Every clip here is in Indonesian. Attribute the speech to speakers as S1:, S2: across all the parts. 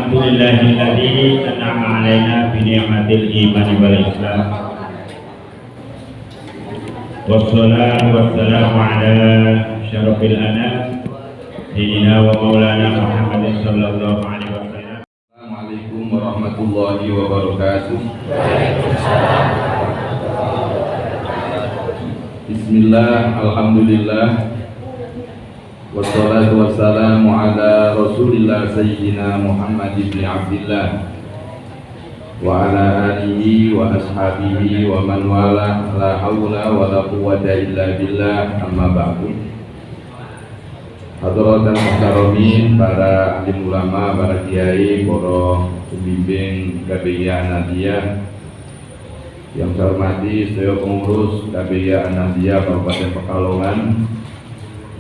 S1: Alhamdulillahilladzi an'ama 'alaina bi ni'matil iman wal islam. Wassalatu wassalamu ala syarafil anam sayyidina wa maulana Muhammadin sallallahu alaihi wasallam.
S2: Assalamualaikum warahmatullahi wabarakatuh. Bismillah, alhamdulillah, wassalatu wassalamu ala rasulillah sayyidina Muhammad ibn Abdillah wa ala alihi wa ashabihi wa man wala, la hawla wa la quwwata illa billah, amma ba'du. Hadratan muhtaramin, para alim ulama, para kiai, para pembimbing KBI Ahmadiyah yang saya hormati, saya pengurus KBI Ahmadiyah Kabupaten Pekalongan,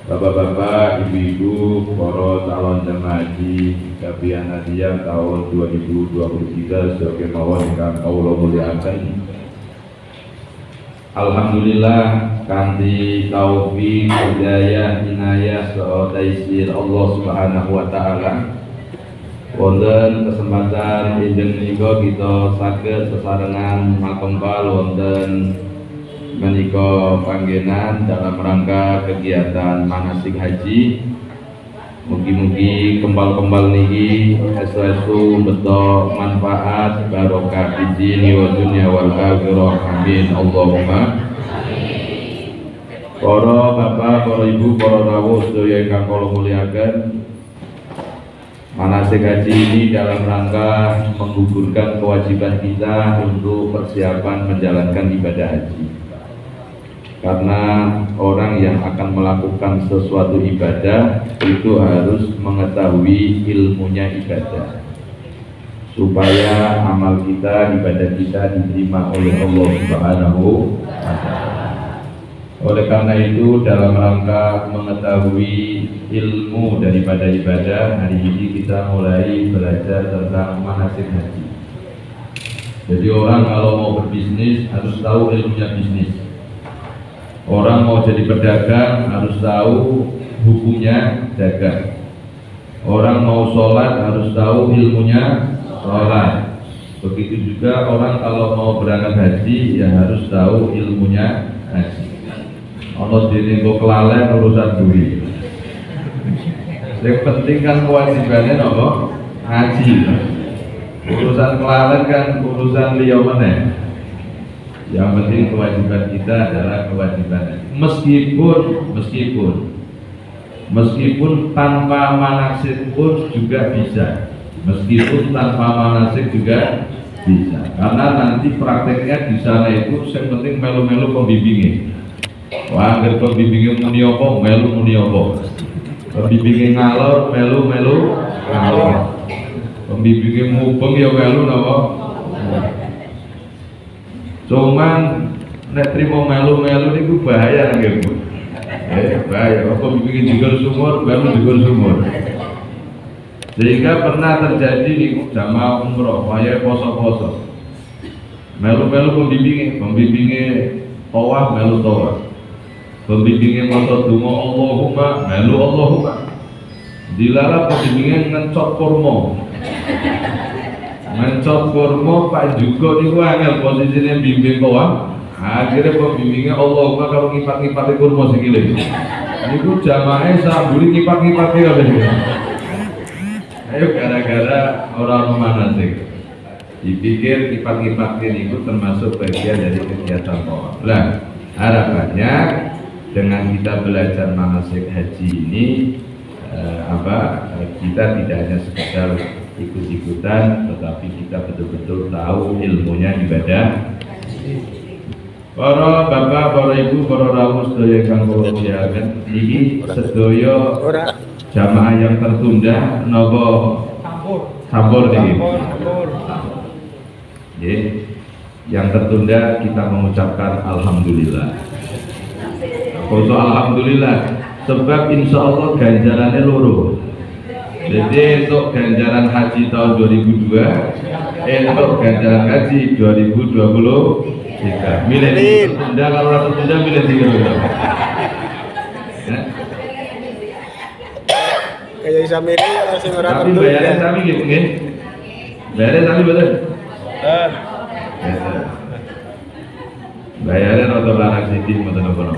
S2: bapak-bapak, ibu-ibu, para calon jemaah haji KBI Ahmadiyah tahun 2023 sebagai mawon ingkang kawula mulyakaken. Alhamdulillah kanthi taufik, hidayah, inayah, saha taisir Allah Subhanahu wa taala, wonten kesempatan injen menika kita saged sesarengan makembal wonten menika panggenan dalam rangka kegiatan manasik haji. Mugi-mugi kembal-kembal niki estu beto manfaat barokah di dini wa dunya wal akhirah, amin Allahumma. Para bapak, para ibu, para rawuh sedaya ingkang kula mulyakaken, manasik haji ini dalam rangka menggugurkan kewajiban kita untuk persiapan menjalankan ibadah haji. Karena orang yang akan melakukan sesuatu ibadah itu harus mengetahui ilmunya ibadah, supaya amal kita, ibadah kita diterima oleh Allah Subhanahu wa ta'ala. Oleh karena itu, dalam rangka mengetahui ilmu daripada ibadah, hari ini kita mulai belajar tentang manasik haji. Jadi orang kalau mau berbisnis harus tahu ilmunya bisnis. Orang mau jadi pedagang harus tahu hukumnya dagang. Orang mau sholat harus tahu ilmunya sholat. Begitu juga orang kalau mau berangkat haji ya harus tahu ilmunya haji. Allah diri kok kelalen urusan duit. Yang penting kan kewajibannya apa? Haji. Urusan kelalen kan urusan liya meneh. Yang penting kewajiban kita adalah kewajiban haji. Meskipun tanpa manasik pun juga bisa. Meskipun tanpa manasik juga bisa. Karena nanti prakteknya di sana itu yang penting melu-melu pembimbingnya. Wah, agar pembimbingnya muni apa, melu muni apa. Pembimbingnya ngalor, melu ngalor. Pembimbingnya mubeng ya melu napa. Cuman nek trimo melu-melu niku bahaya nggih, Bu. Bahaya. Apa bikin juga sumur, baru juga sumur. Sehingga pernah terjadi di jamaah umroh, kaya poso-poso. Melu-melu pembimbingnya tawaf, melu tawaf. Pembimbingnya maca donga Allahumma, melu Allahumma. Dilarang pembimbingnya ngencot kurma. Mencot kurma Pak juga niku angel posisine bimbing tawaf. Akhirnya pembimbingnya Allahumma kalau ngipat-ngipati kurma sikile. Niku jamaah samburi ngipat-ngipati kabeh. Ayo gara-gara orang manasik. Dipikir ngipat-ngipati niku termasuk bagian dari kegiatan tawaf. Lah, harapannya dengan kita belajar manasik haji ini kita tidak hanya sekedar ikut-ikutan, tetapi kita betul-betul tahu ilmunya ibadah. Para bapak, para ibu, para rawuh sedaya kang kula mulyakaken, iki sedaya jamaah yang tertunda napa campur niki. Nggih. Yang tertunda kita mengucapkan alhamdulillah. Untuk alhamdulillah sebab insya Allah ganjarannya loro. Jadi untuk ganjaran haji tahun 2002, untuk ganjaran haji 2023. Milih tertunda, kalau rasa tertunda milih 3.
S3: Kayak Isam ini masih
S2: tapi bayarnya sami gitu nggih. Bayarnya tadi betul? Bayarnya atau larang sithik mboten apa-apa.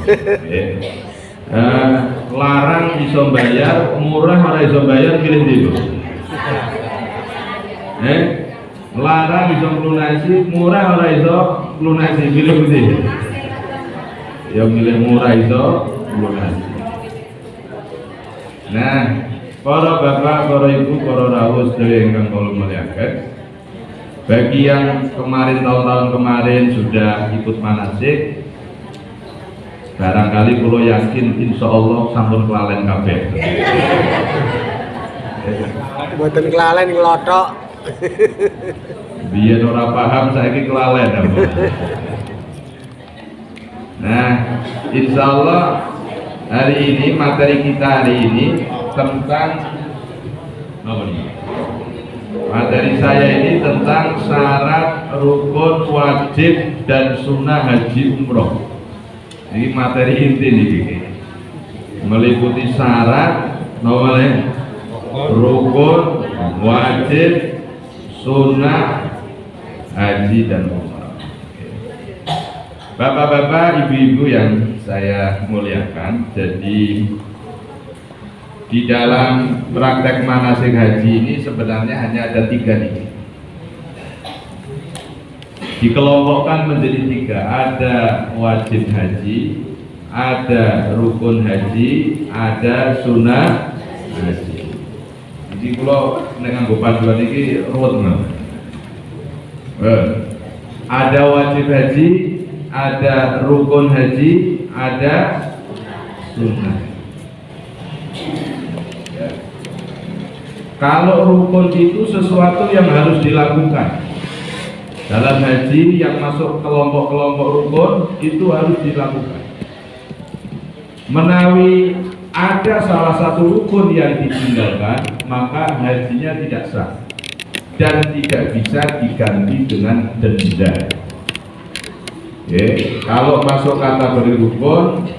S2: Larang iso bayar, murah ora iso bayar, pilih ndi, Bu? Larang iso lunasi, murah ora iso lunasi, pilih ndi? Ya milih murah iso lunasi. Nah, para bapak, para ibu, para rawuh sedaya ingkang kula mulyakaken, bagi yang kemarin tahun-tahun kemarin sudah ikut manasik, barangkali kula yakin insya Allah sampun kelalen kabeh.
S3: Mboten kelalen nglothok.
S2: Biyen ora paham saiki kelalen. Nah, insya Allah hari ini materi kita hari ini tentang apa nih? Materi saya ini tentang syarat, rukun, wajib dan sunnah haji umroh. Ini materi inti nih, meliputi syarat, nomornya, rukun, wajib, sunnah haji dan umroh. Bapak-bapak, ibu-ibu yang saya muliakan, jadi di dalam praktek manasik haji ini sebenarnya hanya ada 3 nih. Dikelompokkan menjadi 3, ada wajib haji, ada rukun haji, ada sunnah haji. Jadi kalau dengan panduan ini ruwet banget. Ada wajib haji, ada rukun haji, ada sunnah. Kalau rukun itu sesuatu yang harus dilakukan dalam haji, yang masuk kelompok-kelompok rukun itu harus dilakukan. Menawi ada salah satu rukun yang ditinggalkan, maka hajinya tidak sah dan tidak bisa diganti dengan denda. Kalau masuk kategori rukun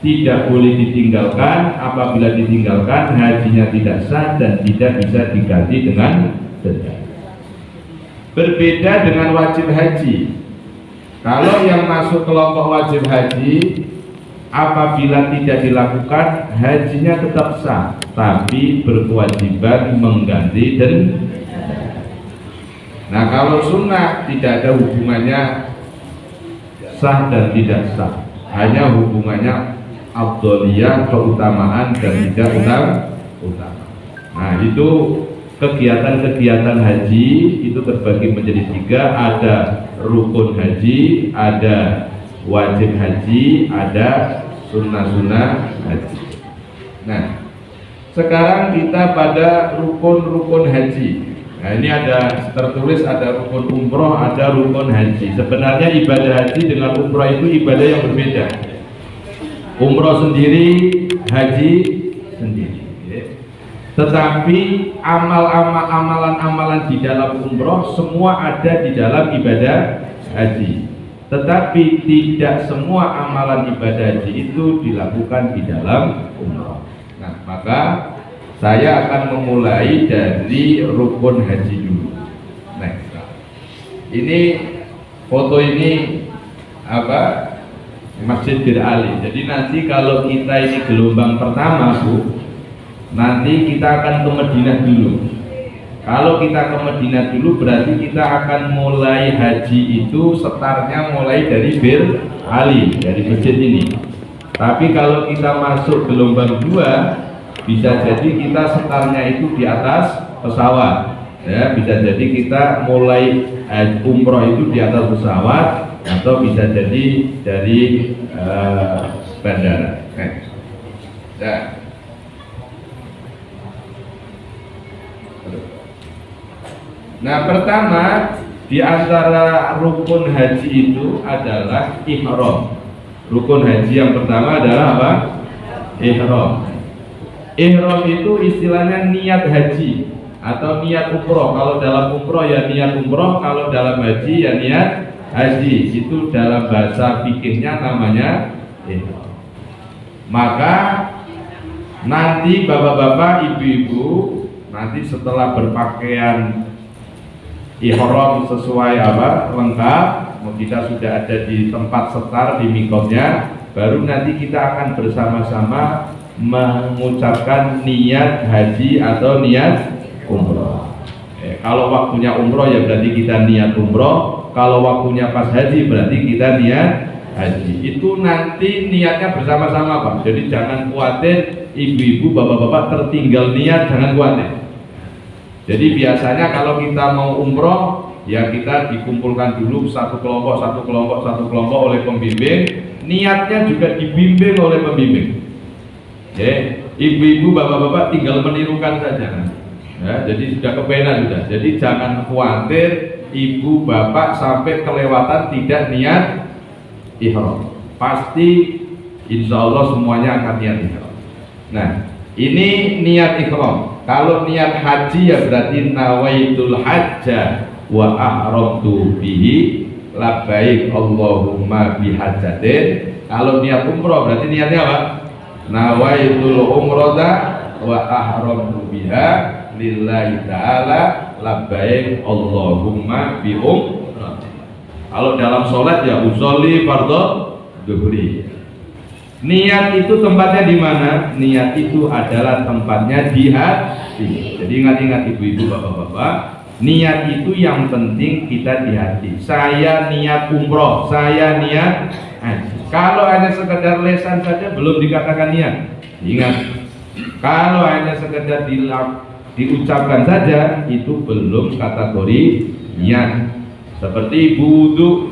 S2: tidak boleh ditinggalkan, apabila ditinggalkan hajinya tidak sah dan tidak bisa diganti dengan denda. Berbeda dengan wajib haji. Kalau yang masuk kelompok wajib haji, apabila tidak dilakukan hajinya tetap sah, tapi berkewajiban mengganti denda. Nah, kalau sunnah tidak ada hubungannya sah dan tidak sah, hanya hubungannya afdholiyah, keutamaan dan tidak utama. Nah, itu kegiatan-kegiatan haji itu terbagi menjadi 3, ada rukun haji, ada wajib haji, ada sunnah-sunnah haji. Nah, sekarang kita pada rukun-rukun haji. Nah, ini ada tertulis, ada rukun umroh, ada rukun haji. Sebenarnya ibadah haji dengan umroh itu ibadah yang berbeda. Umroh sendiri, haji sendiri. Tetapi amalan-amalan di dalam umroh semua ada di dalam ibadah haji. Tetapi tidak semua amalan ibadah haji itu dilakukan di dalam umroh. Nah, maka saya akan memulai dari rukun haji dulu. Nah, ini foto ini apa? Masjid Bir Ali. Jadi nanti kalau kita ini gelombang pertama, Bu, nanti kita akan ke Madinah dulu. Kalau kita ke Madinah dulu berarti kita akan mulai haji itu startnya mulai dari Bir Ali, dari masjid ini. Tapi kalau kita masuk gelombang 2, bisa jadi kita startnya itu di atas pesawat. Ya, bisa jadi kita mulai umroh itu di atas pesawat, atau bisa jadi dari bandara. Nah, pertama di antara rukun haji itu adalah ihram. Rukun haji yang pertama adalah apa? Ihram. Ihram itu istilahnya niat haji atau niat umroh. Kalau dalam umroh ya niat umroh, kalau dalam haji ya niat haji. Itu dalam bahasa fikihnya namanya ihram. Maka nanti bapak-bapak, ibu-ibu, nanti setelah berpakaian ihram sesuai apa lengkap, kita sudah ada di tempat setar di mikotnya, baru nanti kita akan bersama-sama mengucapkan niat haji atau niat umroh. Kalau waktunya umroh ya berarti kita niat umroh, kalau waktunya pas haji berarti kita niat haji. Itu nanti niatnya bersama-sama Pak. Jadi jangan khawatir ibu-ibu, bapak-bapak tertinggal niat, jangan khawatir. Jadi biasanya kalau kita mau umroh ya kita dikumpulkan dulu satu kelompok oleh pembimbing. Niatnya juga dibimbing oleh pembimbing. Ibu-ibu, bapak-bapak tinggal menirukan saja. Ya, jadi sudah kepenak sudah. Jadi jangan khawatir ibu bapak sampai kelewatan tidak niat ihram. Pasti insya Allah semuanya akan niat ihram. Nah, ini niat ihram. Kalau niat haji ya berarti nawaitul hajja wa ahramtu bihi labbaik Allahumma bihajjatin. Kalau niat umroh berarti niatnya apa? Nawaitul umrata wa ahramtu biha lillahi ta'ala labbaik Allahumma bi umrati. Kalau dalam sholat ya usolli fardhu dhuhri. Niat itu tempatnya di mana? Niat itu adalah tempatnya di hati. Jadi ingat-ingat ibu-ibu, bapak-bapak, niat itu yang penting kita di hati. Saya niat umroh, saya niat haji. Kalau hanya sekedar lesan saja belum dikatakan niat. Ingat, kalau hanya sekedar diucapkan saja itu belum kategori niat. Seperti wudu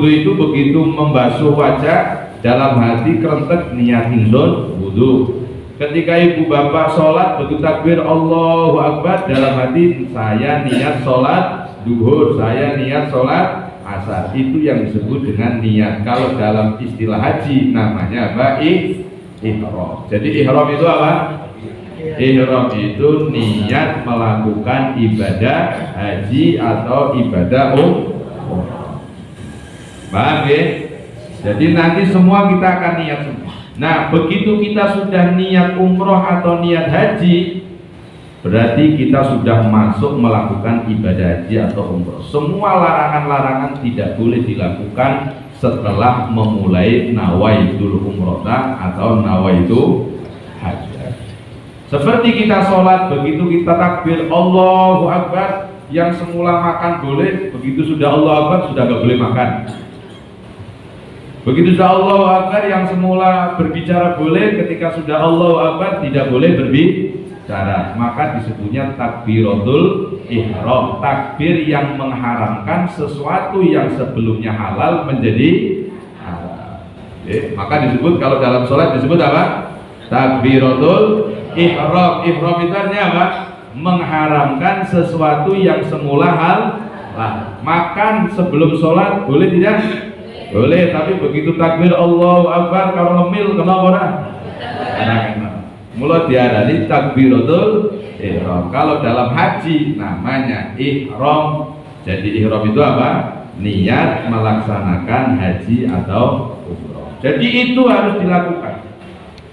S2: itu begitu membasuh wajah dalam hati kerentek niat ingsun wudu. Ketika ibu bapak sholat begitu takbir Allahu Akbar, dalam hati saya niat sholat duhur, saya niat sholat asar. Itu yang disebut dengan niat. Kalau dalam istilah haji namanya apa? Ihram. Jadi ihram itu apa? Ihram itu niat melakukan ibadah haji atau ibadah umrah. Paham ya? Jadi nanti semua kita akan niat semua. Nah, begitu kita sudah niat umroh atau niat haji, berarti kita sudah masuk melakukan ibadah haji atau umroh. Semua larangan-larangan tidak boleh dilakukan setelah memulai nawaitul umrota atau nawaitul haji. Seperti kita sholat, begitu kita takbir Allahu Akbar, yang semula makan boleh, begitu sudah Allahu Akbar sudah gak boleh makan. Begitu sudah Allahu Akbar, yang semula berbicara boleh, ketika sudah Allahu Akbar tidak boleh berbicara. Maka disebutnya takbiratul ihram, takbir yang mengharamkan sesuatu yang sebelumnya halal menjadi halal. Maka disebut, kalau dalam sholat disebut apa? Takbiratul ihram. Ihram itu artinya apa? Mengharamkan sesuatu yang semula halal. Makan sebelum sholat boleh tidak? Boleh, tapi begitu takbir Allahu Akbar kalau ngemil kenapa orang? Enak-enak. Mula diarani takbiratul ihram. Kalau dalam haji namanya ihram. Jadi ihram itu apa? Niat melaksanakan haji atau umroh. Jadi itu harus dilakukan.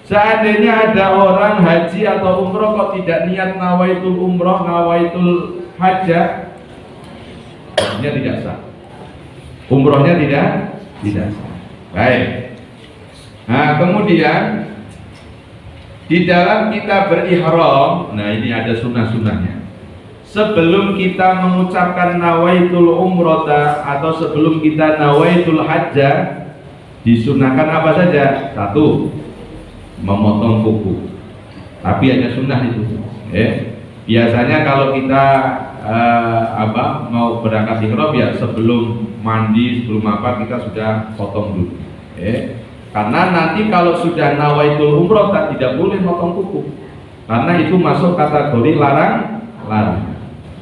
S2: Seandainya ada orang haji atau umroh kok tidak niat nawaitul umroh, nawaitul hajjah, umrohnya tidak sah. Umrohnya tidak sah. Baik. Nah, kemudian di dalam kita berihram, nah ini ada sunnah-sunnahnya. Sebelum kita mengucapkan nawaitul umrota atau sebelum kita nawaitul hajjah, disunahkan apa saja? Satu, memotong kuku. Tapi hanya sunnah itu. Biasanya kalau kita mau berangkat ihram ya sebelum mandi, sebelum apa kita sudah potong dulu. Karena nanti kalau sudah nawaitul umroh tidak boleh potong kuku. Karena itu masuk kategori larang.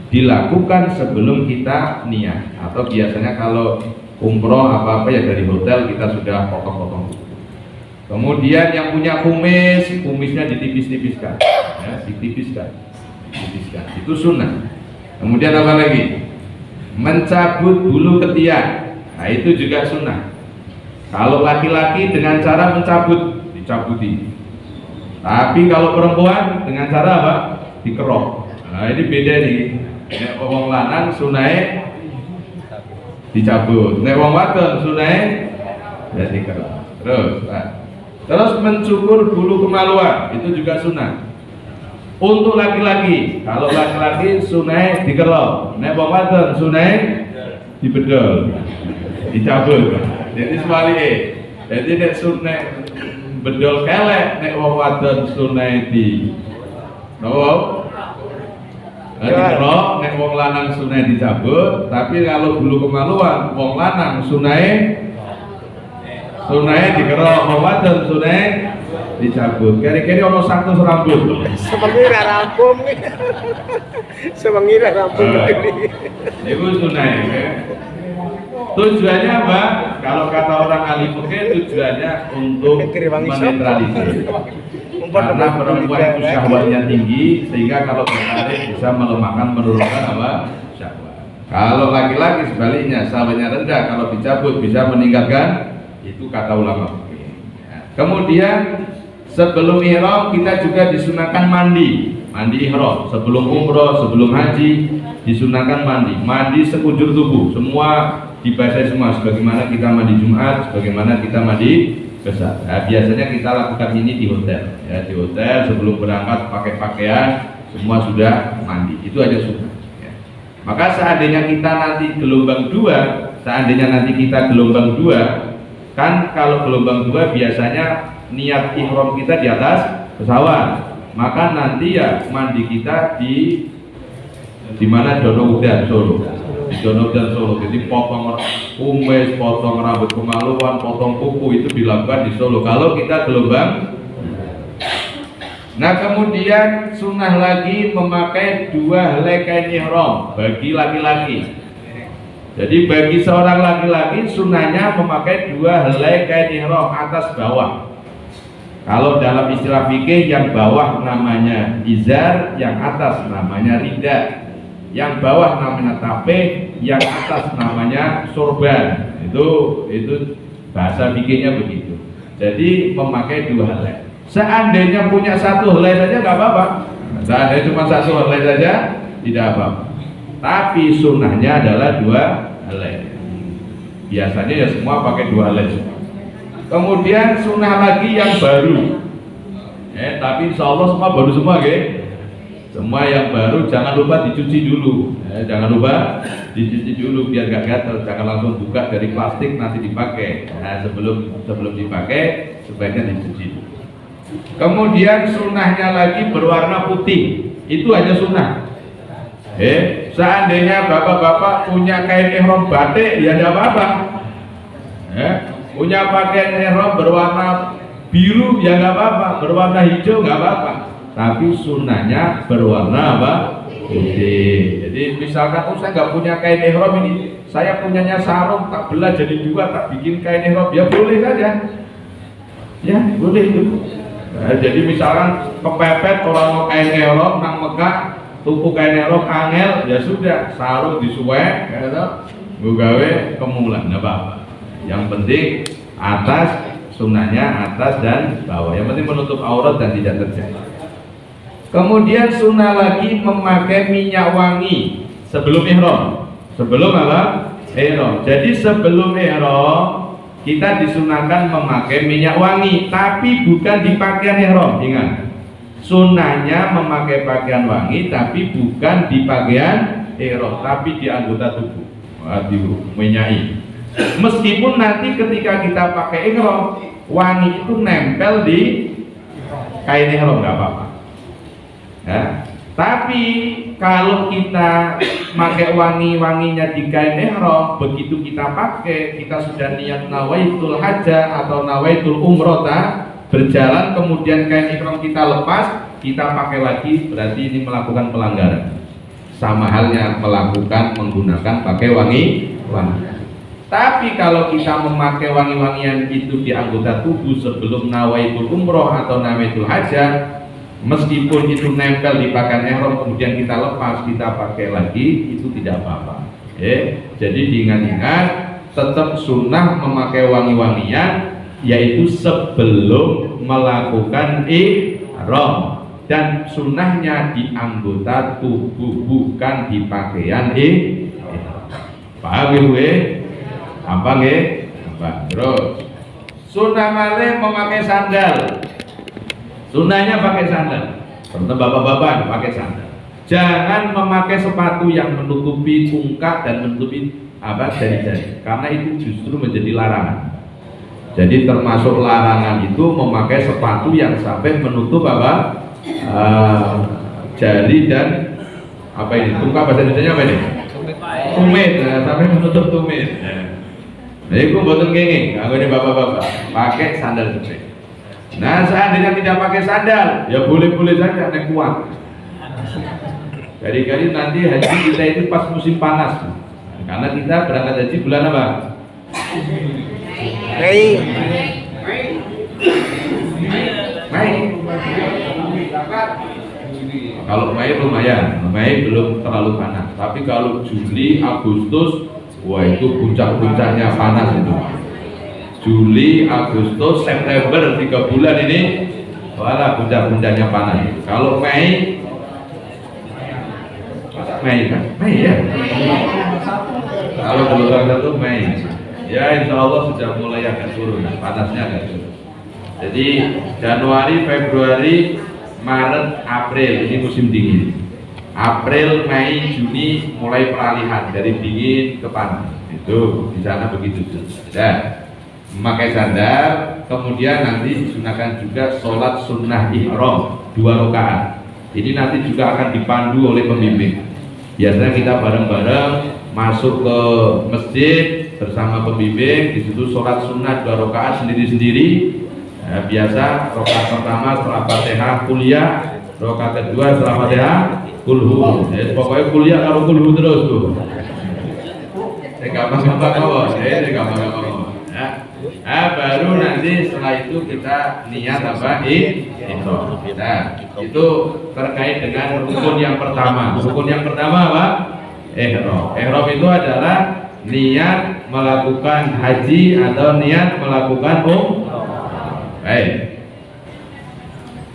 S2: Dilakukan sebelum kita niat. Atau biasanya kalau umroh apa-apa ya dari hotel kita sudah potong-potong kuku. Kemudian yang punya kumisnya ditipis-tipiskan, ya, ditipiskan. Itu sunnah. Kemudian apa lagi? Mencabut bulu ketiak. Nah, itu juga sunnah. Kalau laki-laki dengan cara mencabut, dicabuti. Tapi kalau perempuan dengan cara apa? Dikerok. Nah, ini beda nih. Nek wong lanang sunahe dicabut, nek wong wadon sunahe ya dikerok. Terus mencukur bulu kemaluan itu juga sunah. Untuk laki-laki, kalau laki-laki sunai dikerok, nek wong wadon sunai dibedol, dicabut. Jadi sebaliknya, jadi nek sunai bedol kelek, nek wong wadon sunai di, dikerok, nek wong lanang sunai dicabut. Tapi kalau bulu kemaluan, wong lanang sunai dikerok, wong wadon sunai dicabut. Kira-kira ono 100 rambut.
S3: Semengira rampung nih. Semengira rampung ini.
S2: Itu sunai. Tujuannya apa? Kalau kata orang ahli fikih, tujuannya untuk menetralisir. Karena perempuan itu syahwatnya tinggi, sehingga kalau tertarik bisa melemahkan, menurunkan apa? Syahwat. Kalau laki-laki sebaliknya, syahwatnya rendah, kalau dicabut bisa meningkatkan. Itu kata ulama fikih. Kemudian sebelum ihram kita juga disunahkan mandi ihram. Sebelum umroh, sebelum haji disunahkan mandi sekujur tubuh, semua dibasahi semua, sebagaimana kita mandi Jumat, sebagaimana kita mandi besar. Nah, biasanya kita lakukan ini di hotel, ya, di hotel sebelum berangkat pakai pakaian semua sudah mandi, itu aja sunnah. Ya. Maka seandainya kita nanti gelombang 2, kan kalau gelombang 2 biasanya niat ihram kita di atas pesawat, maka nanti ya mandi kita di mana Dono Udan Solo, di Dono Udan Solo. Jadi potong kumis, potong rambut kemaluan, potong kuku itu dilakukan di Solo kalau kita gelombang. Nah kemudian sunnah lagi memakai 2 helai kain ihram bagi laki-laki. Jadi bagi seorang laki-laki sunnahnya memakai 2 helai kain ihram atas bawah. Kalau dalam istilah fikih, yang bawah namanya izar, yang atas namanya rida. Yang bawah namanya tape, yang atas namanya sorban. Itu bahasa fikihnya begitu. Jadi memakai 2 helai. Seandainya punya 1 helai saja nggak apa-apa. Seandainya cuma 1 helai saja tidak apa-apa. Tapi sunnahnya adalah 2 helai. Biasanya ya semua pakai 2 helai semua. Kemudian sunnah lagi yang baru, tapi insya Allah semua baru semua, semua yang baru jangan lupa dicuci dulu, jangan lupa dicuci dulu biar gak gatal, jangan langsung buka dari plastik nanti dipakai. Nah, sebelum dipakai sebaiknya dicuci dulu. Kemudian sunnahnya lagi berwarna putih, itu hanya sunnah. Seandainya bapak-bapak punya kain ihram batik ya tidak apa-apa. Punya pakaian ihram berwarna biru ya nggak apa-apa, berwarna hijau nggak apa-apa, tapi sunnahnya berwarna apa? Putih. Jadi misalkan saya nggak punya kain ihram ini, saya punyanya sarung tak belah jadi 2 tak bikin kain ihram, ya boleh saja, ya boleh itu. Nah, jadi misalkan kepepet orang mau kain ihram nang Mekah, tuku kain ihram angel, ya sudah sarung disuwek, gawe kemulan, nggak apa-apa. Yang penting atas, sunnahnya atas dan bawah. Yang penting menutup aurat dan tidak terjadi. Kemudian sunnah lagi memakai minyak wangi sebelum ihram. Sebelum apa? Ihram. Jadi sebelum ihram kita disunahkan memakai minyak wangi, tapi bukan di pakaian ihram. Ingat, sunnahnya memakai pakaian wangi, tapi bukan di pakaian ihram, tapi di anggota tubuh, di minyaki. Meskipun nanti ketika kita pakai ihram, wangi itu nempel di kain ihram nggak apa-apa. Ya. Tapi kalau kita pakai wanginya di kain ihram, begitu kita pakai, kita sudah niat nawaitul hajjah atau nawaitul umrota, berjalan kemudian kain ihram kita lepas, kita pakai lagi, berarti ini melakukan pelanggaran. Sama halnya menggunakan pakai wangi. Tapi kalau kita memakai wangi-wangian itu di anggota tubuh sebelum nawaitul umroh atau nawaitul hajjah, meskipun itu nempel di pakaian ihram kemudian kita lepas, kita pakai lagi, itu tidak apa-apa. Jadi diingat-ingat, tetap sunnah memakai wangi-wangian, yaitu sebelum melakukan ihram. dan sunnahnya di anggota tubuh bukan di pakaian paham ya? Apa nggih? Apa? Terus sunnah malih memakai sandal. Sunnahnya pakai sandal. Terutama bapak-bapak pakai sandal. Jangan memakai sepatu yang menutupi ungkat dan menutupi jari-jari, karena itu justru menjadi larangan. Jadi termasuk larangan itu memakai sepatu yang sampai menutup jari dan ungkat bahasa Indonesia apa ini? Tumit, sampai menutup tumit. Nah, itu mboten kenging, anggone bapak-bapak pakai sandal jepit. Nah, seandainya tidak pakai sandal, ya boleh-boleh saja naik kuat. Kali-kali nanti haji kita itu pas musim panas, karena kita berangkat haji bulan apa? Mei. Kalau Mei lumayan, Mei belum terlalu panas. Tapi kalau Juli, Agustus, wah itu puncak-puncaknya panas itu. Juli, Agustus, September 3 bulan ini, walah puncak-puncaknya panas. Kalau Mei kan? Mei ya. Kalau gelombang satu Mei, ya insya Allah sudah mulai agak turun, panasnya agak turun. Jadi Januari, Februari, Maret, April ini musim dingin. April, Mei, Juni mulai peralihan dari dingin ke panas. Itu di sana begitu. Ya. Memakai sandal, kemudian nanti disunahkan juga sholat sunnah ihram 2 rakaat. Ini nanti juga akan dipandu oleh pembimbing. Biasanya kita bareng-bareng masuk ke masjid bersama pembimbing, di situ sholat sunnah 2 rakaat sendiri-sendiri. Ya, biasa rakaat pertama setelah Fatihah kuliah, rakaat kedua setelah Fatihah kulhu. Ya, pokoknya kuliah kalau kulhu terus tuh. Gampang-gampang ya. Nah, baru nanti setelah itu kita niat ihram. Nah, itu terkait dengan rukun yang pertama. Rukun yang pertama apa? Ihram. Ihram itu adalah niat melakukan haji atau niat melakukan baik.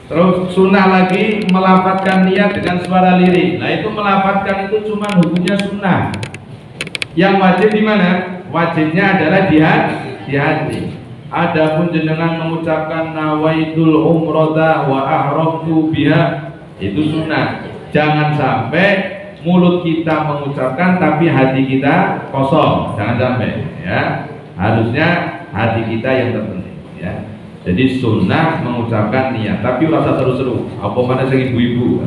S2: Terus sunnah lagi melafadzkan niat dengan suara lirik. Nah, itu melafadzkan itu cuma hukumnya sunnah. Yang wajib di mana? Wajibnya adalah di hati. Adapun jenengan mengucapkan nawaitul umrata wa ahramtu biha, itu sunnah. Jangan sampai mulut kita mengucapkan tapi hati kita kosong. Jangan sampai ya. Harusnya hati kita yang terpenting ya. Jadi sunnah mengucapkan niat, tapi rasa seru-seru. Apa mana sing ibu-ibu?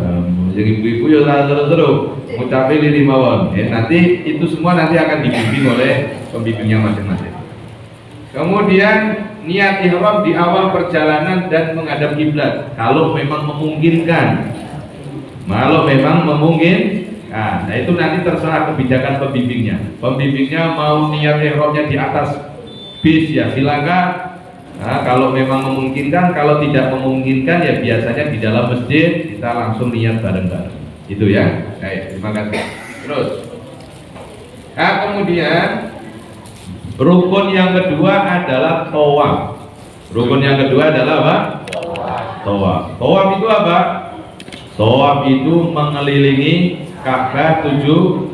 S2: Sing ibu-ibu ya rasa seru-seru. Mengucapkan liri mawon. Nanti itu semua nanti akan dibimbing oleh pembimbingnya masing-masing. Kemudian niat ihram di awal perjalanan dan menghadap kiblat kalau memang memungkinkan. Kalau memang memungkinkan. Nah, itu nanti terserah kebijakan pembimbingnya. Pembimbingnya mau niat ihramnya di atas bis ya silakan. Nah, kalau memang memungkinkan, kalau tidak memungkinkan ya biasanya di dalam masjid kita langsung niat bareng-bareng. Itu ya. Baik, terima kasih. Terus. Nah, kemudian rukun yang kedua adalah tawaf. Rukun yang kedua adalah apa? Tawaf. Tawaf itu apa? Tawaf itu mengelilingi Ka'bah 7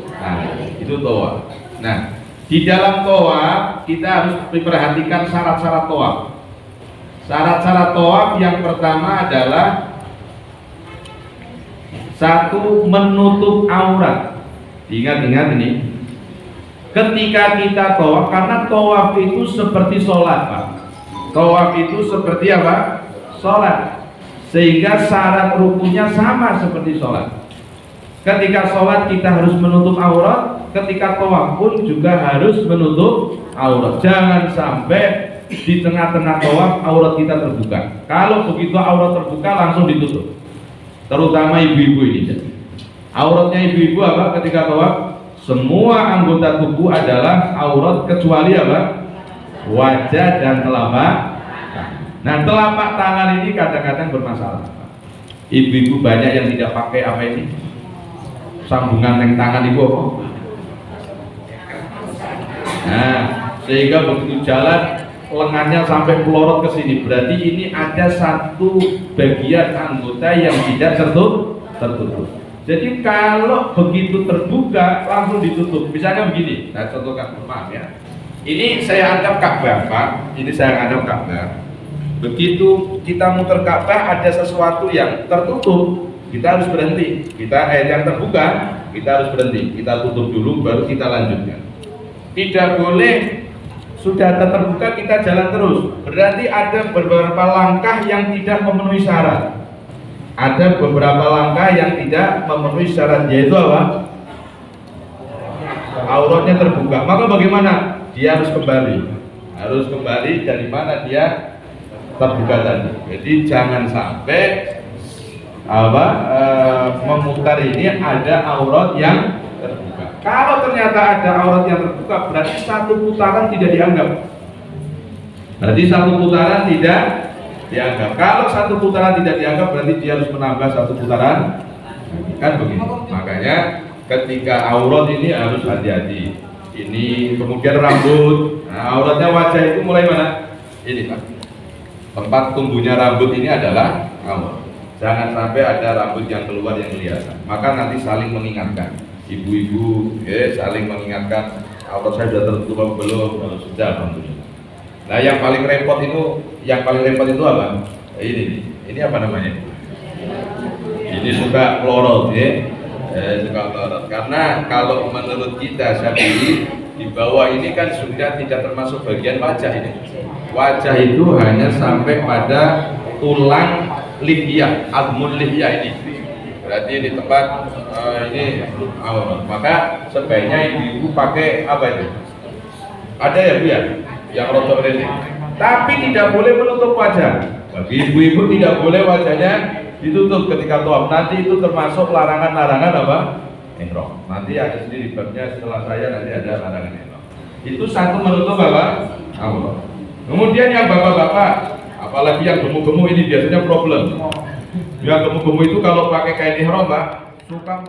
S2: kali. Itu tawaf. Nah, di dalam tawaf kita harus memperhatikan syarat-syarat tawaf. Syarat-syarat tawaf yang pertama adalah satu, menutup aurat. Ingat-ingat ini. Ketika kita tawaf, karena tawaf itu seperti sholat, Pak. Tawaf itu seperti apa? Sholat. Sehingga syarat rukunnya sama seperti sholat. Ketika sholat kita harus menutup aurat, ketika tawaf pun juga harus menutup aurat. Jangan sampai di tengah-tengah tawaf aurat kita terbuka. Kalau begitu aurat terbuka langsung ditutup. Terutama ibu-ibu ini. Auratnya ibu-ibu apa ketika tawaf? Semua anggota tubuh adalah aurat kecuali apa? Wajah dan telapak. Nah, telapak tangan ini kadang-kadang bermasalah. Ibu-ibu banyak yang tidak pakai apa ini? Sambungan neng tangan ibu apa? Nah, sehingga begitu jalan lengannya sampai pelorot ke sini, berarti ini ada satu bagian anggota yang tidak tertutup. Jadi kalau begitu terbuka langsung ditutup. Misalnya begini, saya contohkan, maaf ya. Ini saya anggap Ka'bah, Pak. Ini saya anggap Ka'bah. Begitu kita muter Ka'bah ada sesuatu yang tertutup, kita harus berhenti. Yang terbuka, kita harus berhenti. Kita tutup dulu, baru kita lanjutkan. Tidak boleh sudah terbuka kita jalan terus. Berarti ada beberapa langkah yang tidak memenuhi syarat. Ada beberapa langkah yang tidak memenuhi syarat, yaitu apa? Auratnya terbuka. Maka bagaimana? Dia harus kembali dari mana dia terbuka tadi. Jadi jangan sampai memutar ini ada aurat yang terbuka. Kalau ternyata ada aurat yang terbuka, berarti satu putaran tidak dianggap. Kalau satu putaran tidak dianggap, berarti dia harus menambah satu putaran. Kan begitu. Makanya ketika aurat ini harus hati-hati. Ini kemudian rambut. Nah, auratnya wajah itu mulai mana? Ini Pak. Tempat tumbuhnya rambut ini adalah aurat. Jangan sampai ada rambut yang keluar yang kelihatan. Maka nanti saling mengingatkan. Ibu-ibu, saling mengingatkan. Aurat saya sudah tertutup belum? Kalau sudah, alhamdulillah. Nah, yang paling repot itu apa? Ini apa namanya? Ini suka melorot, suka melorot. Karena kalau menurut kita Syafi'i, di bawah ini kan sudah tidak termasuk bagian wajah ini. Wajah itu hanya sampai pada tulang lihiyah, azmul lihiyah ini. Berarti di tempat ini maka sebaiknya ibu pakai apa itu? Ada ya Bu ya? Yang rotok ini. Tapi tidak boleh menutup wajah. Bagi ibu-ibu tidak boleh wajahnya ditutup ketika tawaf. Nanti itu termasuk larangan-larangan apa? Ihram. Nanti ada sendiri babnya setelah saya, nanti ada larangan ihram. Itu satu menutup apa? Aurat. Kemudian yang bapak-bapak, apalagi yang gemuk-gemuk ini biasanya problem. Yang gemuk-gemuk itu kalau pakai kain ihram, Pak, suka